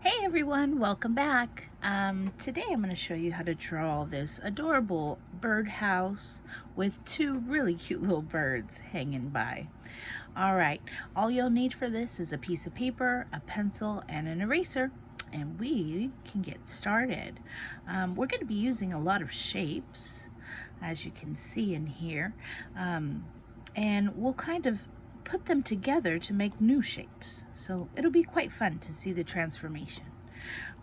Hey everyone, welcome back. Today I'm going to show you how to draw this adorable birdhouse with two really cute little birds hanging by. Alright, all you'll need for this is a piece of paper, a pencil, and an eraser, and we can get started. We're going to be using a lot of shapes, as you can see in here, and we'll kind of put them together to make new shapes. So it'll be quite fun to see the transformation.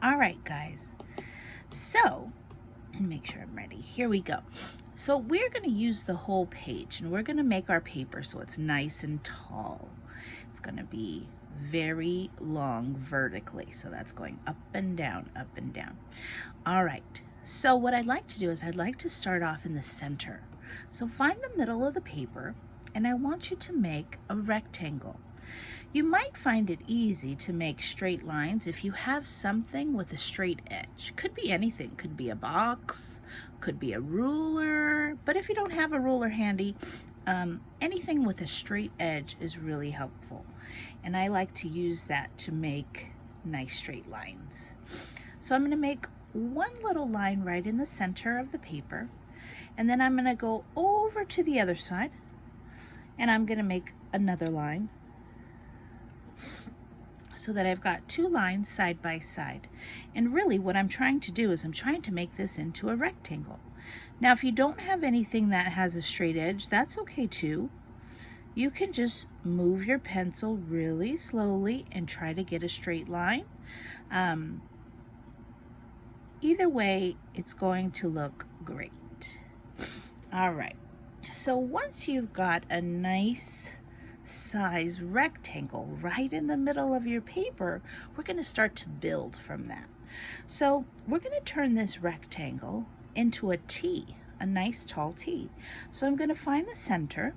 All right, guys. So make sure I'm ready. Here we go. So we're going to use the whole page, and we're going to make our paper so it's nice and tall. It's going to be very long vertically. So that's going up and down, up and down. All right. So what I'd like to do is I'd like to start off in the center. So find the middle of the paper, and I want you to make a rectangle. You might find it easy to make straight lines if you have something with a straight edge. Could be anything, could be a box, could be a ruler, but if you don't have a ruler handy, anything with a straight edge is really helpful. And I like to use that to make nice straight lines. So I'm going to make one little line right in the center of the paper, and then I'm going to go over to the other side, and I'm going to make another line so that I've got two lines side by side. And really what I'm trying to do is I'm trying to make this into a rectangle. Now if you don't have anything that has a straight edge, that's okay too. You can just move your pencil really slowly and try to get a straight line. Either way, it's going to look great. All right, so once you've got a nice size rectangle right in the middle of your paper, we're going to start to build from that. So we're going to turn this rectangle into a T, a nice tall T. So I'm going to find the center,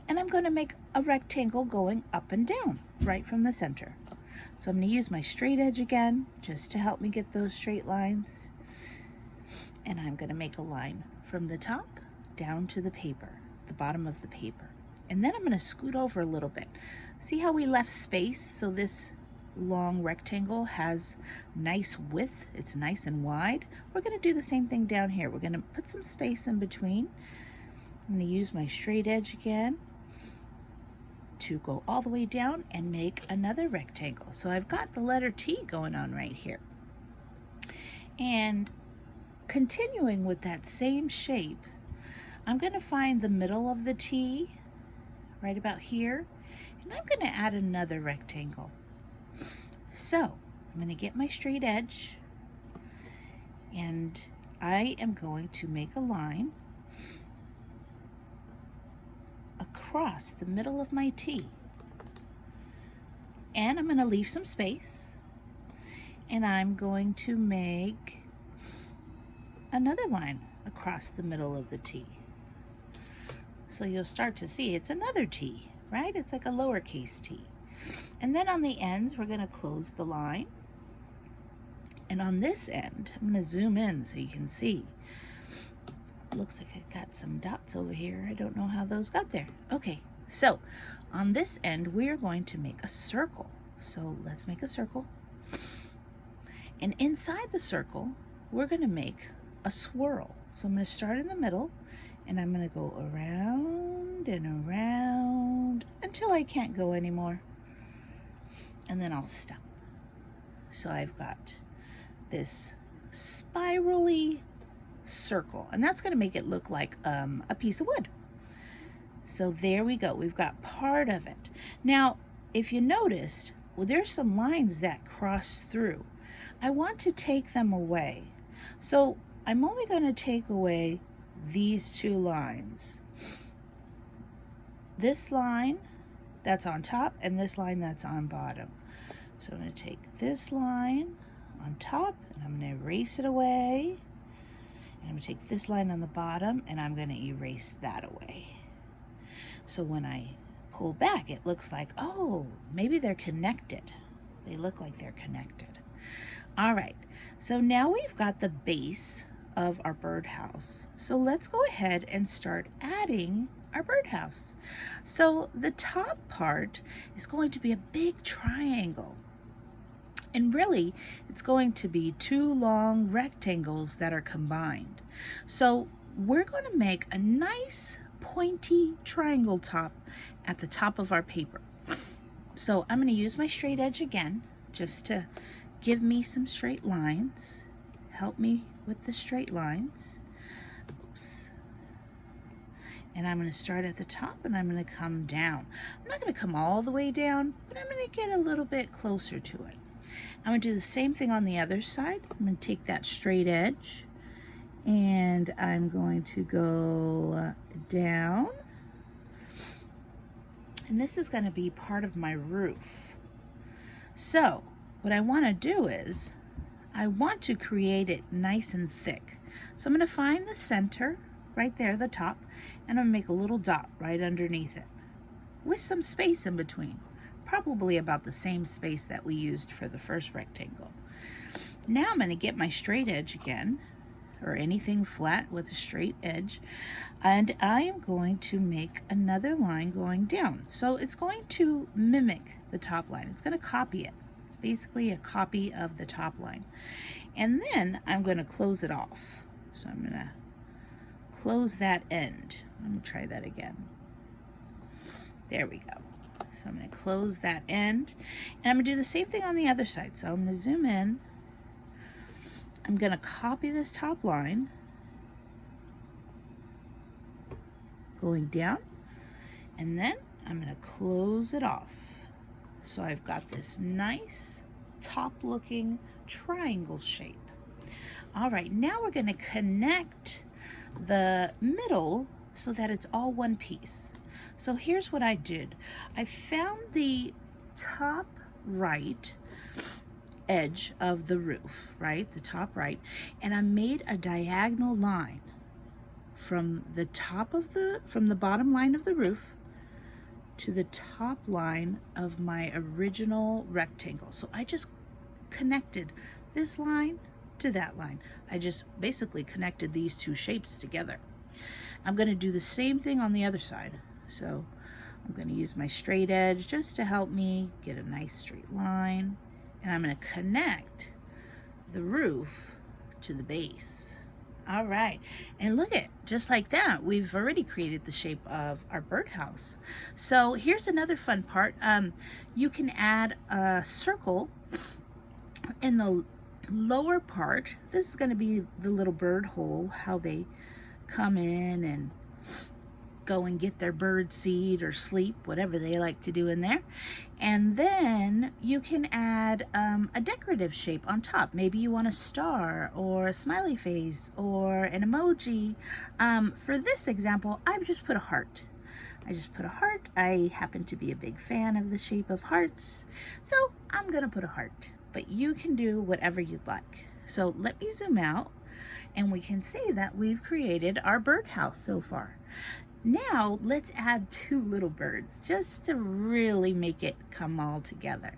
and I'm going to make a rectangle going up and down right from the center. So I'm going to use my straight edge again just to help me get those straight lines, and I'm going to make a line from the top down to the paper, the bottom of the paper. And then I'm going to scoot over a little bit. See how we left space so this long rectangle has nice width? It's nice and wide. We're going to do the same thing down here. We're going to put some space in between. I'm going to use my straight edge again to go all the way down and make another rectangle. So I've got the letter T going on right here. And continuing with that same shape, I'm going to find the middle of the T right about here, and I'm going to add another rectangle. So I'm going to get my straight edge, and I am going to make a line across the middle of my T, and I'm going to leave some space, and I'm going to make another line across the middle of the T. So you'll start to see it's another T, right? It's like a lowercase t. And then on the ends, we're going to close the line. And on this end, I'm going to zoom in so you can see. Looks like I got some dots over here. I don't know how those got there. Okay, so on this end, we're going to make a circle. So let's make a circle. And inside the circle, we're going to make a swirl. So I'm going to start in the middle, and I'm going to go around and around until I can't go anymore. And then I'll stop. So I've got this spirally circle, and that's going to make it look like a piece of wood. So there we go. We've got part of it. Now, if you noticed, well, there's some lines that cross through. I want to take them away. So I'm only going to take away these two lines. This line that's on top and this line that's on bottom. So I'm going to take this line on top and I'm going to erase it away. And I'm going to take this line on the bottom and I'm going to erase that away. So when I pull back, it looks like, oh, maybe they're connected. They look like they're connected. All right, so now we've got the base of our birdhouse. So let's go ahead and start adding our birdhouse. So the top part is going to be a big triangle. And really, it's going to be two long rectangles that are combined. So we're going to make a nice pointy triangle top at the top of our paper. So I'm going to use my straight edge again, just to give me some straight lines. Help me with the straight lines. Oops. And I'm going to start at the top and I'm going to come down. I'm not going to come all the way down, but I'm going to get a little bit closer to it. I'm going to do the same thing on the other side. I'm going to take that straight edge and I'm going to go down. And this is going to be part of my roof. So what I want to do is I want to create it nice and thick. So I'm going to find the center right there, the top, and I'm going to make a little dot right underneath it with some space in between. Probably about the same space that we used for the first rectangle. Now I'm going to get my straight edge again, or anything flat with a straight edge, and I am going to make another line going down. So it's going to mimic the top line. It's going to copy it. It's basically a copy of the top line. And then I'm going to close it off. So I'm going to close that end. Let me try that again. There we go. So I'm going to close that end, and I'm going to do the same thing on the other side. So I'm going to zoom in. I'm going to copy this top line, going down, and then I'm going to close it off. So I've got this nice top looking triangle shape. All right, now we're going to connect the middle so that it's all one piece. So here's what I did. I found the top right edge of the roof, right? The top right, and I made a diagonal line from the bottom line of the roof to the top line of my original rectangle. So I just connected this line to that line. I just basically connected these two shapes together. I'm going to do the same thing on the other side. So I'm going to use my straight edge just to help me get a nice straight line. And I'm going to connect the roof to the base. All right, and look at, just like that, we've already created the shape of our birdhouse. So here's another fun part. You can add a circle in the lower part. This is going to be the little bird hole, how they come in and go and get their bird seed or sleep, whatever they like to do in there. And then you can add a decorative shape on top. Maybe you want a star or a smiley face or an emoji. For this example, I've just put a heart. I just put a heart. I happen to be a big fan of the shape of hearts, so I'm gonna put a heart, but you can do whatever you'd like. So let me zoom out and we can see that we've created our birdhouse so far. Now let's add two little birds just to really make it come all together.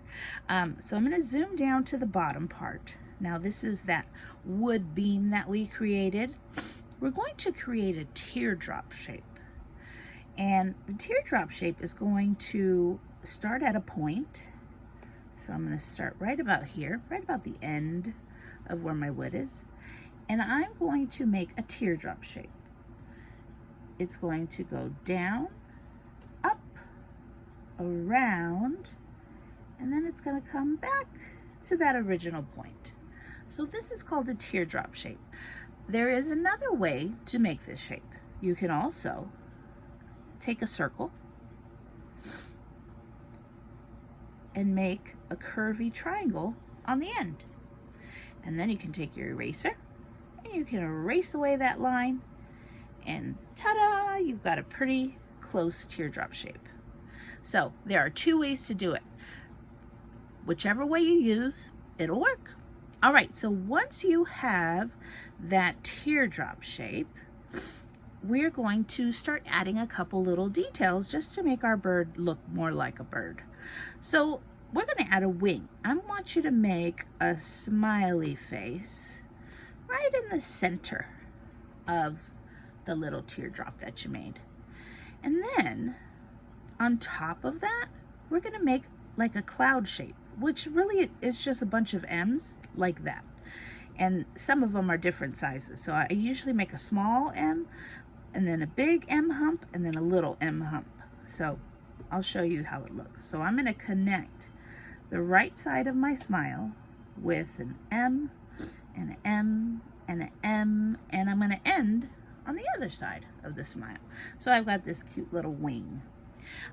So I'm going to zoom down to the bottom part. Now this is that wood beam that we created. We're going to create a teardrop shape. And the teardrop shape is going to start at a point. So I'm going to start right about here, right about the end of where my wood is. And I'm going to make a teardrop shape. It's going to go down, up, around, and then it's going to come back to that original point. So this is called a teardrop shape. There is another way to make this shape. You can also take a circle and make a curvy triangle on the end. And then you can take your eraser and you can erase away that line, and ta-da, you've got a pretty close teardrop shape. So there are two ways to do it. Whichever way you use, it'll work. All right, so once you have that teardrop shape, we're going to start adding a couple little details just to make our bird look more like a bird. So we're going to add a wing. I want you to make a smiley face right in the center of the little teardrop that you made. And then on top of that, we're going to make like a cloud shape. which really is just a bunch of M's like that. And some of them are different sizes. So I usually make a small M, and then a big M hump, and then a little M hump. So I'll show you how it looks. So I'm going to connect the right side of my smile with an M and an M and an M, and I'm going to end on the other side of the smile. So I've got this cute little wing.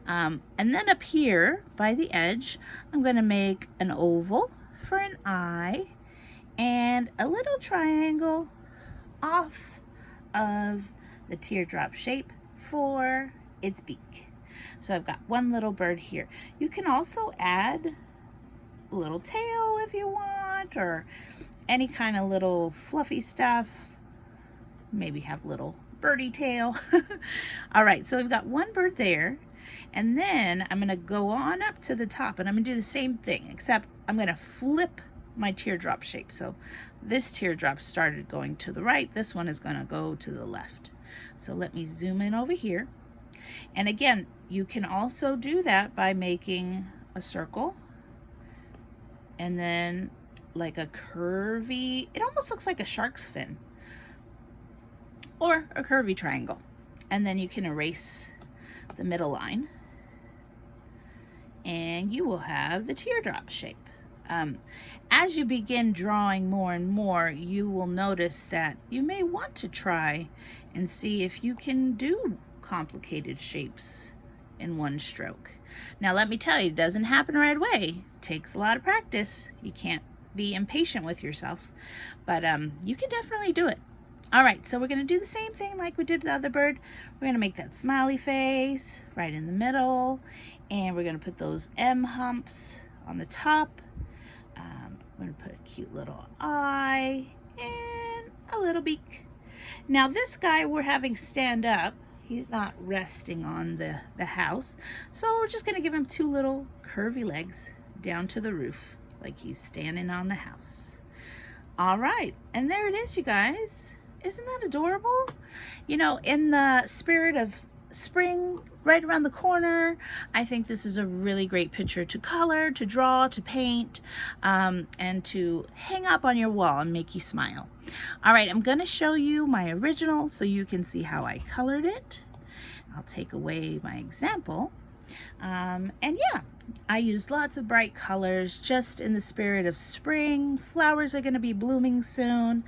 And then up here by the edge, I'm going to make an oval for an eye and a little triangle off of the teardrop shape for its beak. So I've got one little bird here. You can also add a little tail if you want, or any kind of little fluffy stuff. Maybe have little birdie tail. All right, so we've got one bird there, and then I'm gonna go on up to the top, and I'm gonna do the same thing, except I'm gonna flip my teardrop shape. So this teardrop started going to the right, this one is gonna go to the left. So let me zoom in over here. And again, you can also do that by making a circle and then like a curvy, it almost looks like a shark's fin, or a curvy triangle. And then you can erase the middle line and you will have the teardrop shape. As you begin drawing more and more, you will notice that you may want to try and see if you can do complicated shapes in one stroke. Now let me tell you, it doesn't happen right away. It takes a lot of practice. You can't be impatient with yourself, but you can definitely do it. All right, so we're gonna do the same thing like we did with the other bird. We're gonna make that smiley face right in the middle, and we're gonna put those M humps on the top. We're gonna put a cute little eye and a little beak. Now this guy we're having stand up. He's not resting on the house, so we're just gonna give him two little curvy legs down to the roof like he's standing on the house. All right, and there it is, you guys. Isn't that adorable? You know, in the spirit of spring right around the corner, I think this is a really great picture to color, to draw, to paint, and to hang up on your wall and make you smile. All right, I'm gonna show you my original so you can see how I colored it. I'll take away my example. And yeah, I used lots of bright colors just in the spirit of spring. Flowers are going to be blooming soon,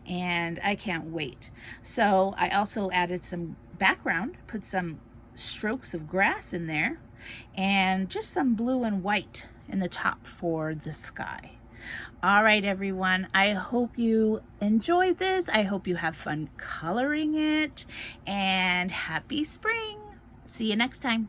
and I can't wait. So I also added some background, put some strokes of grass in there, and just some blue and white in the top for the sky. All right, everyone, I hope you enjoyed this. I hope you have fun coloring it, and happy spring. See you next time.